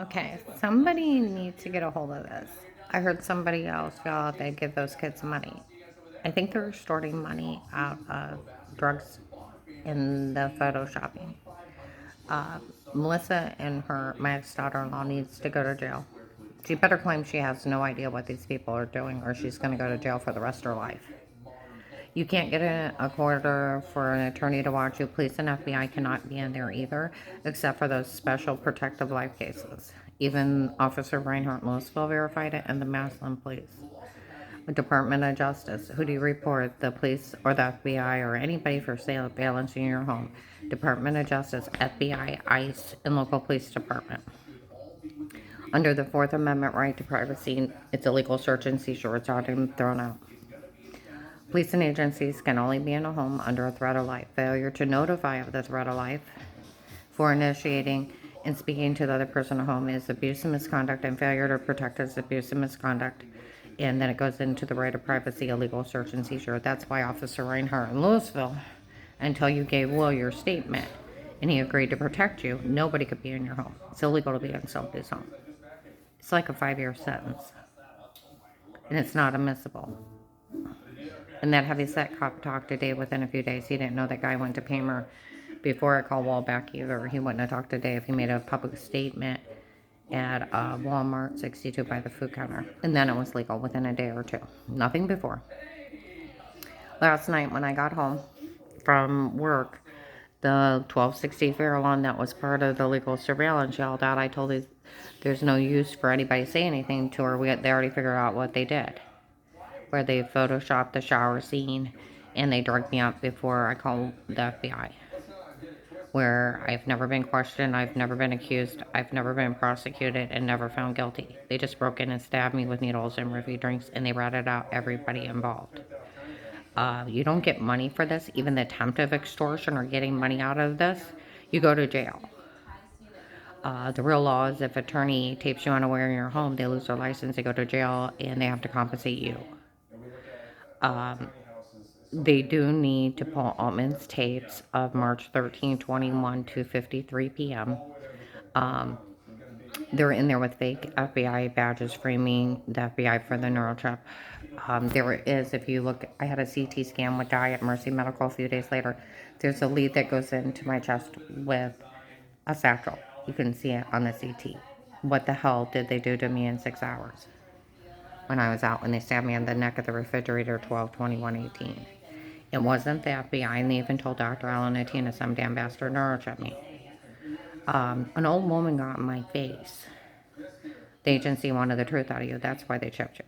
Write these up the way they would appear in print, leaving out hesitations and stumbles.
Okay, somebody needs to get a hold of this. I heard somebody else feel out they give those kids money. I think they're extorting money out of drugs in the photoshopping. Uh, Melissa and my ex-daughter-in-law needs to go to jail. She better claim she has no idea what these people are doing or she's going to go to jail for the rest of her life. You can't get a court order for an attorney to watch you. Police and FBI cannot be in there either, except for those special protective life cases. Even Officer Reinhardt Louisville verified it, and the Massillon Police. Department of Justice. Who do you report? The police or the FBI or anybody for sale of violence in your home? Department of Justice, FBI, ICE, and local police department. Under the Fourth Amendment right to privacy, it's illegal search and seizure. It's already thrown out. Police and agencies can only be in a home under a threat of life. Failure to notify of the threat of life for initiating and speaking to the other person at home is abuse and misconduct, and failure to protect is abuse and misconduct. And then it goes into the right of privacy, illegal search and seizure. That's why Officer Reinhardt in Louisville, until you gave Will your statement and he agreed to protect you, nobody could be in your home. It's illegal to be in somebody's home. It's like a 5-year sentence, and it's not admissible. And that heavyset cop talked to Dave within a few days. He didn't know that guy went to Pamer before I called Wall back either. He wouldn't have talked to Dave. He made a public statement at Walmart 62 by the food counter. And then it was legal within a day or two. Nothing before. Last night when I got home from work, the 1260 Fairlawn that was part of the legal surveillance yelled out. I told her there's no use for anybody to say anything to her. They already figured out what they did, where they photoshopped the shower scene and they drugged me up before I called the FBI. Where I've never been questioned, I've never been accused, I've never been prosecuted, and never found guilty. They just broke in and stabbed me with needles and review drinks, and they ratted out everybody involved. You don't get money for this, even the attempt of extortion or getting money out of this, you go to jail. The real law is if attorney tapes you unaware in your home, they lose their license, they go to jail, and they have to compensate you. They do need to pull Altman's tapes of March 13, 21 to 53 p.m. They're in there with fake FBI badges framing the FBI for the neurochip. There is, if you look, I had a CT scan with Di at Mercy Medical a few days later. There's a lead that goes into my chest with a satchel. You can see it on the CT. What the hell did they do to me in 6 hours when I was out, when they stabbed me in the neck at the refrigerator 12/21/18? It wasn't the FBI, and they even told Dr. Alan Atina some damn bastard neurochipped me. An old woman got in my face. The agency wanted the truth out of you. That's why they chipped you.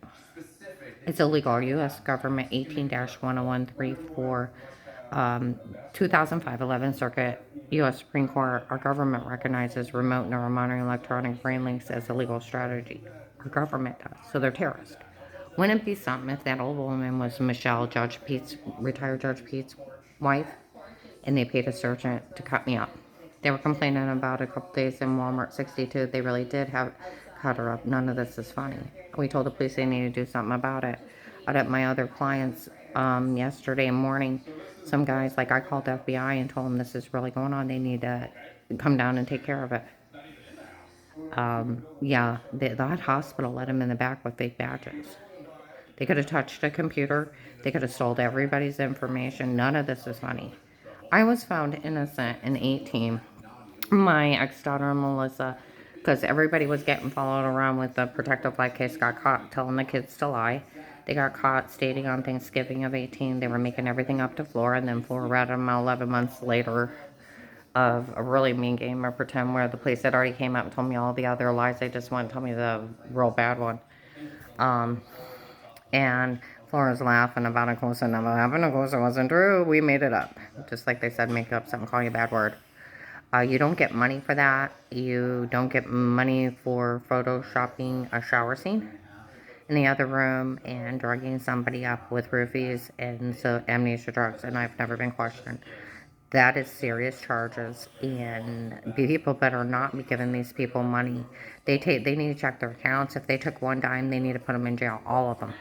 It's illegal. U.S. Government 18-10134, 2005 11th Circuit, U.S. Supreme Court. Our government recognizes remote neuromonitoring electronic brain links as a legal strategy. Our government does. So they're terrorists. Wouldn't it be something if that old woman was Michelle, retired Judge Pete's wife, and they paid a sergeant to cut me up? They were complaining about a couple days in Walmart 62. They really did have cut her up. None of this is funny. We told the police they need to do something about it. Out at my other clients yesterday morning, some guys, like I called the FBI and told them this is really going on. They need to come down and take care of it. Yeah, that hospital let them in the back with fake badges. They could have touched a computer. They could have stole everybody's information. None of this is funny. I was found innocent in 18. My ex-daughter, Melissa, because everybody was getting followed around with the protective life case, got caught telling the kids to lie. They got caught stating on Thanksgiving of 18 they were making everything up to Flora, and then Flora ratted them out 11 months later of a really mean game of pretend where the police had already came out and told me all the other lies. They just wouldn't tell me the real bad one. And Flora's laughing about it. Of course, it never happened. Of course, it wasn't true. We made it up. Just like they said, make up something, call you a bad word. You don't get money for that. You don't get money for photoshopping a shower scene in the other room and drugging somebody up with roofies and so amnesia drugs. And I've never been questioned. That is serious charges, and people better not be giving these people money. They need to check their accounts. If they took one dime, they need to put them in jail, all of them.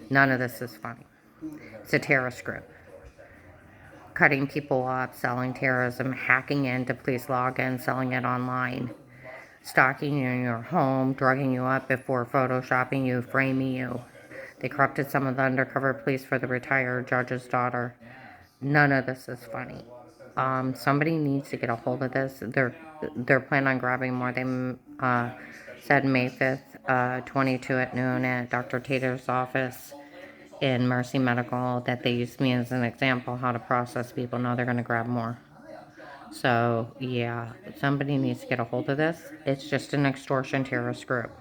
None of this is funny. It's a terrorist group. Cutting people up, selling terrorism, hacking into police logins, selling it online. stalking you in your home, drugging you up before photoshopping you, framing you. They corrupted some of the undercover police for the retired judge's daughter. None of this is funny. Somebody needs to get a hold of this. They're planning on grabbing more. They said May 5th, 22 at noon at Dr. Tater's office in Mercy Medical that they used me as an example how to process people. Now they're going to grab more. So, yeah, somebody needs to get a hold of this. It's just an extortion terrorist group.